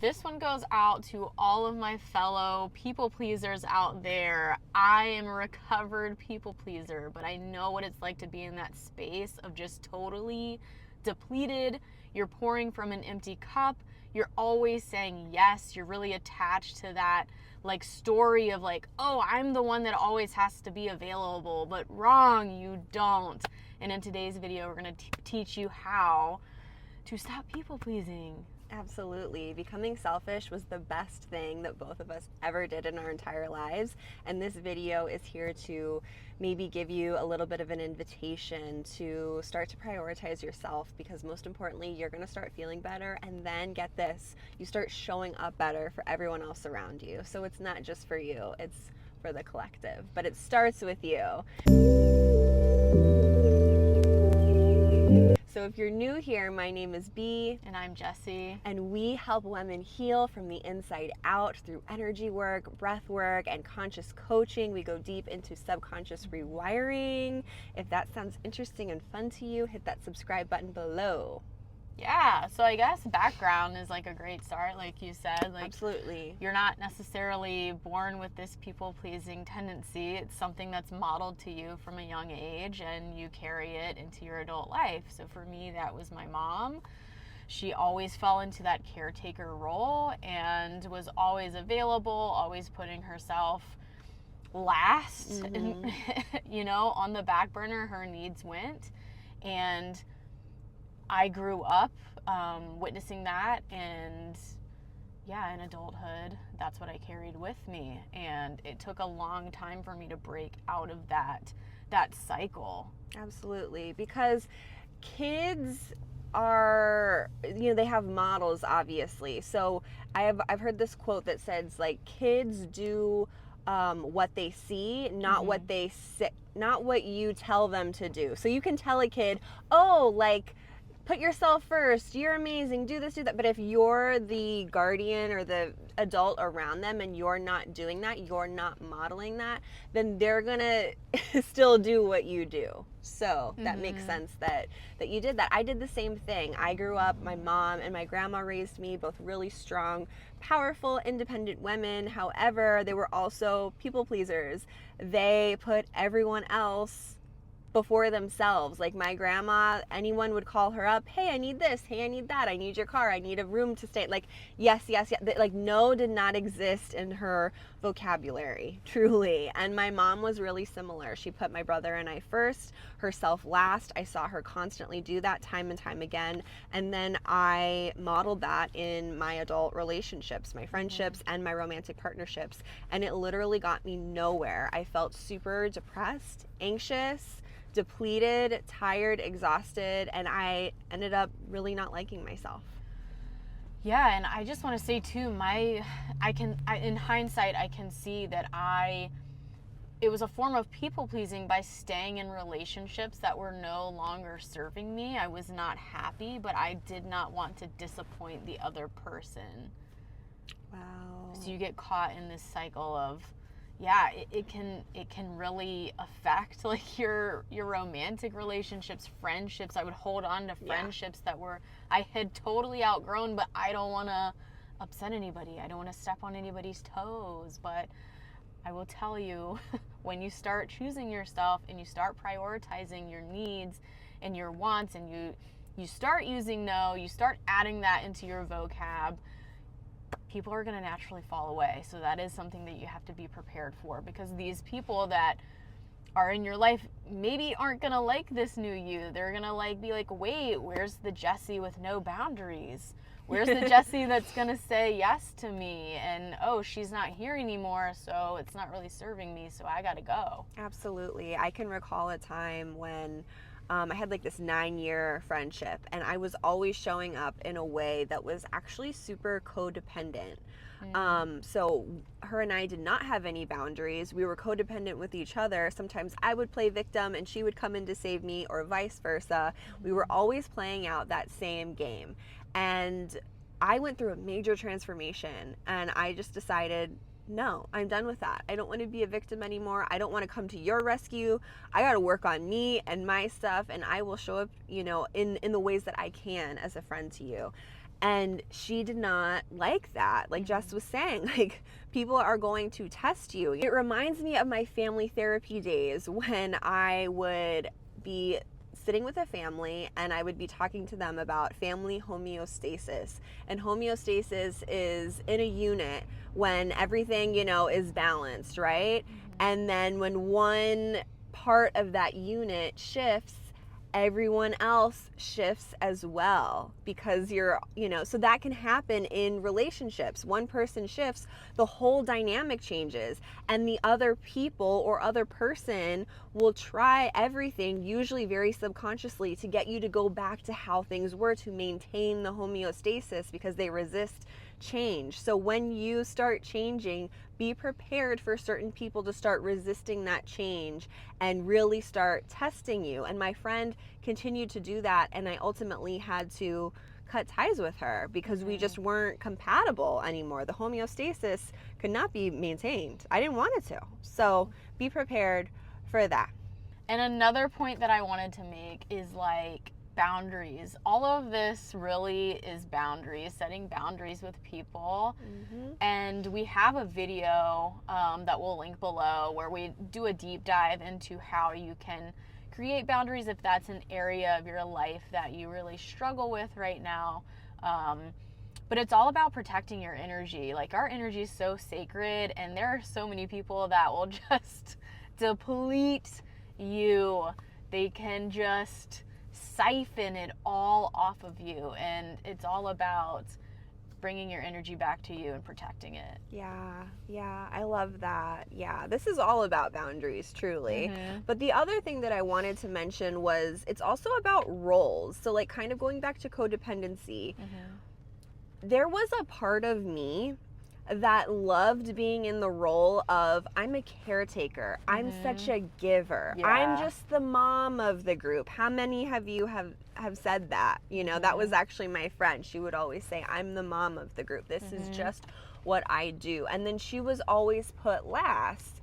This one goes out to all of my fellow people pleasers out there. I am a recovered people pleaser, but I know what it's like to be in that space of just totally depleted. You're pouring from an empty cup. You're always saying yes. You're really attached to that like story of like, oh, I'm the one that always has to be available, but wrong, you don't. And in today's video, we're going to teach you how to stop people pleasing. Absolutely. Becoming selfish was the best thing that both of us ever did in our entire lives. And this video is here to maybe give you a little bit of an invitation to start to prioritize yourself, because most importantly, you're going to start feeling better. And then get this, you start showing up better for everyone else around you. So it's not just for you, it's for the collective, but it starts with you. So if you're new here, my name is B. And I'm Jessie. And we help women heal from the inside out through energy work, breath work, and conscious coaching. We go deep into subconscious rewiring. If that sounds interesting and fun to you, hit that subscribe button below. Yeah, so I guess background is like a great start, like you said. Like, absolutely. You're not necessarily born with this people-pleasing tendency. It's something that's modeled to you from a young age, and you carry it into your adult life. So for me, that was my mom. She always fell into that caretaker role and was always available, always putting herself last, and, you know, on the back burner. Her needs went, and I grew up witnessing that, and yeah, in adulthood, that's what I carried with me. And it took a long time for me to break out of that cycle. Absolutely, because kids are, you know, they have models, obviously. So I've heard this quote that says, like, kids do what they see, not what they say, not what you tell them to do. So you can tell a kid, oh, like, put yourself first, you're amazing, do this, do that. But if you're the guardian or the adult around them and you're not doing that, you're not modeling that, then they're gonna still do what you do. So that makes sense that you did that. I did the same thing. I grew up, my mom and my grandma raised me, both really strong, powerful, independent women. However, they were also people pleasers. They put everyone else before themselves. Like my grandma, anyone would call her up, hey, I need this, hey, I need that, I need your car, I need a room to stay. Like, yes. Like, no did not exist in her vocabulary, truly. And my mom was really similar. She put my brother and I first, herself last. I saw her constantly do that time and time again. And then I modeled that in my adult relationships, my friendships and my romantic partnerships. And it literally got me nowhere. I felt super depressed, anxious, depleted, tired, exhausted, and I ended up really not liking myself. Yeah, and I just want to say too, in hindsight, I can see that it was a form of people pleasing by staying in relationships that were no longer serving me. I was not happy, but I did not want to disappoint the other person. Wow. So you get caught in this cycle of, yeah, it can really affect like your romantic relationships, friendships. I would hold on to friendships that I had totally outgrown, but I don't want to upset anybody. I don't want to step on anybody's toes. But I will tell you, when you start choosing yourself and you start prioritizing your needs and your wants, and you start using no, you start adding that into your vocab, people are going to naturally fall away. So that is something that you have to be prepared for, because these people that are in your life maybe aren't going to like this new you. They're going to be like, wait, where's the Jessie with no boundaries? Where's the Jessie that's going to say yes to me? And, oh, she's not here anymore, so it's not really serving me, so I got to go. Absolutely. I can recall a time when I had like this 9-year friendship, and I was always showing up in a way that was actually super codependent. So her and I did not have any boundaries. We were codependent with each other. Sometimes I would play victim and she would come in to save me, or vice versa. We were always playing out that same game. And I went through a major transformation, and I just decided, no, I'm done with that. I don't want to be a victim anymore. I don't want to come to your rescue. I got to work on me and my stuff, and I will show up, you know, in the ways that I can as a friend to you. And she did not like that. Like Jess was saying, like, people are going to test you. It reminds me of my family therapy days when I would be sitting with a family and I would be talking to them about family homeostasis. And homeostasis is in a unit when everything, you know, is balanced, right? And then when one part of that unit shifts, everyone else shifts as well, because you're, you know, so that can happen in relationships. One person shifts, the whole dynamic changes, and the other people or other person will try everything, usually very subconsciously, to get you to go back to how things were, to maintain the homeostasis, because they resist change. So when you start changing, be prepared for certain people to start resisting that change and really start testing you. And my friend continued to do that, and I ultimately had to cut ties with her because we just weren't compatible anymore. The homeostasis could not be maintained. I didn't want it to. So be prepared for that. And another point that I wanted to make is like boundaries. All of this really is boundaries, setting boundaries with people. And we have a video that we'll link below where we do a deep dive into how you can create boundaries if that's an area of your life that you really struggle with right now. But it's all about protecting your energy. Like, our energy is so sacred, and there are so many people that will just deplete you. They can just siphon it all off of you, and it's all about bringing your energy back to you and protecting it. Yeah, I love that. Yeah, this is all about boundaries, truly. But the other thing that I wanted to mention was it's also about roles. So, like, kind of going back to codependency, there was a part of me that loved being in the role of, I'm a caretaker, I'm such a giver, I'm just the mom of the group. How many of you have said that? You know, that was actually my friend. She would always say, I'm the mom of the group, this is just what I do. And then she was always put last.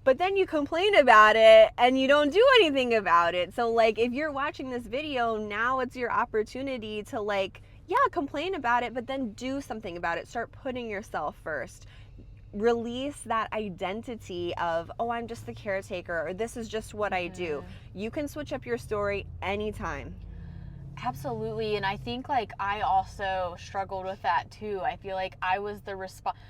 But then you complain about it and you don't do anything about it. So, like, if you're watching this video, now it's your opportunity to, like, yeah, complain about it, but then do something about it. Start putting yourself first. Release that identity of, oh, I'm just the caretaker, or this is just what I do. You can switch up your story anytime. Absolutely. And I think, like, I also struggled with that too. I feel like I was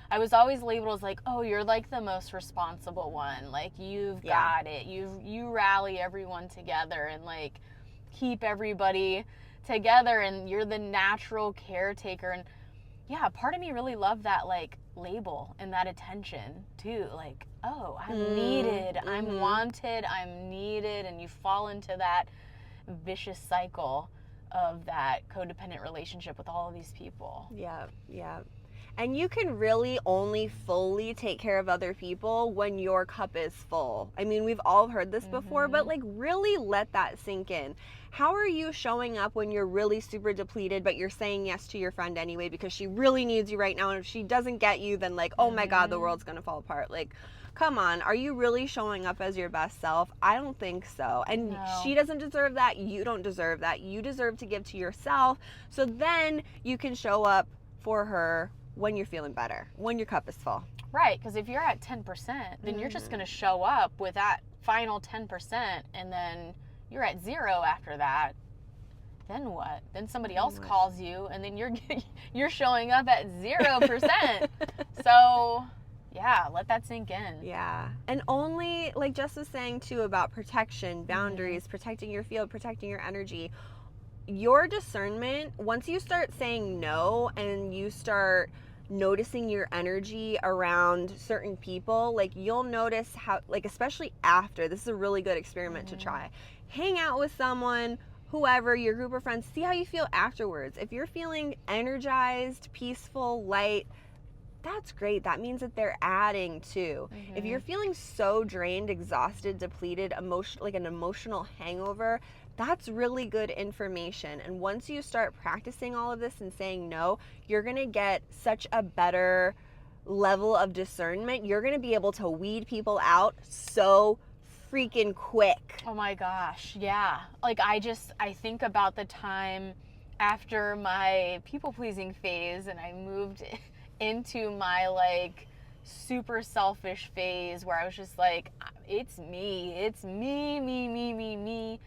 I was always labeled as like, oh, you're like the most responsible one. Like, you've got it. You rally everyone together and, like, keep everybody together, and you're the natural caretaker. And yeah, part of me really loved that, like, label and that attention too. Like, oh, I'm needed, I'm wanted, I'm needed. And you fall into that vicious cycle of that codependent relationship with all of these people. Yeah. And you can really only fully take care of other people when your cup is full. I mean, we've all heard this before, but, like, really let that sink in. How are you showing up when you're really super depleted, but you're saying yes to your friend anyway because she really needs you right now? And if she doesn't get you, then, like, oh my God, the world's gonna fall apart. Like, come on, are you really showing up as your best self? I don't think so. And she doesn't deserve that. You don't deserve that. You deserve to give to yourself, so then you can show up for her when you're feeling better, when your cup is full. Right, because if you're at 10%, then you're just going to show up with that final 10%, and then you're at 0 after that. Then what? Then somebody else calls you, and then you're showing up at 0%. So, yeah, let that sink in. Yeah. And only, like Jess was saying too, about protection, boundaries, protecting your field, protecting your energy. Your discernment, once you start saying no and you start noticing your energy around certain people, like, you'll notice how, like, especially after, this is a really good experiment to try. Hang out with someone, whoever, your group of friends, see how you feel afterwards. If you're feeling energized, peaceful, light, that's great. That means that they're adding too. If you're feeling so drained, exhausted, depleted, like an emotional hangover, that's really good information. And once you start practicing all of this and saying no, you're going to get such a better level of discernment. You're going to be able to weed people out so freaking quick. Oh my gosh, yeah. Like, I think about the time after my people-pleasing phase and I moved into my like super selfish phase where I was just like, it's me, me.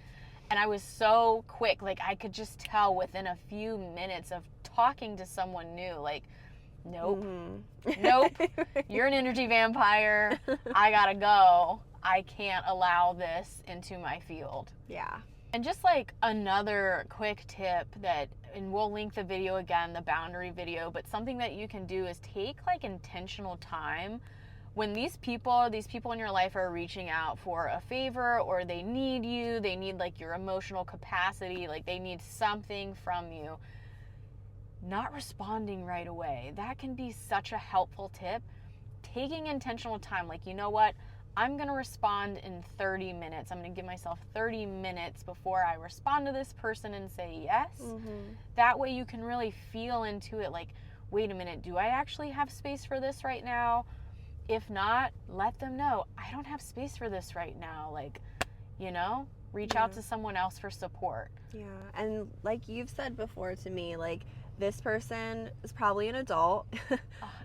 And I was so quick, like I could just tell within a few minutes of talking to someone new, like, nope, nope, you're an energy vampire. I gotta go. I can't allow this into my field. Yeah. And just like another quick tip that, and we'll link the video again, the boundary video, but something that you can do is take like intentional time when these people in your life are reaching out for a favor, or they need you, they need like your emotional capacity, like they need something from you. Not responding right away. That can be such a helpful tip. Taking intentional time, like, you know what? I'm going to respond in 30 minutes. I'm going to give myself 30 minutes before I respond to this person and say yes. That way you can really feel into it, like, wait a minute, do I actually have space for this right now? If not, let them know, I don't have space for this right now. Like, you know, reach out to someone else for support. Yeah, and like you've said before to me, like, this person is probably an adult.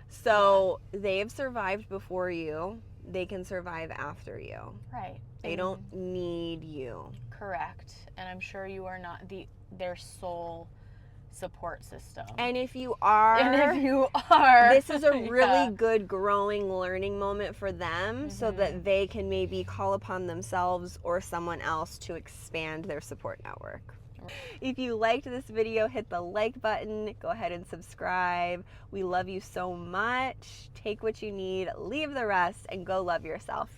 So they've survived before you. They can survive after you. Right. They don't need you. Correct. And I'm sure you are not their sole support system. And if you are, this is a really good growing, learning moment for them, so that they can maybe call upon themselves or someone else to expand their support network. If you liked this video, hit the like button, go ahead and subscribe. We love you so much. Take what you need, leave the rest, and go love yourself.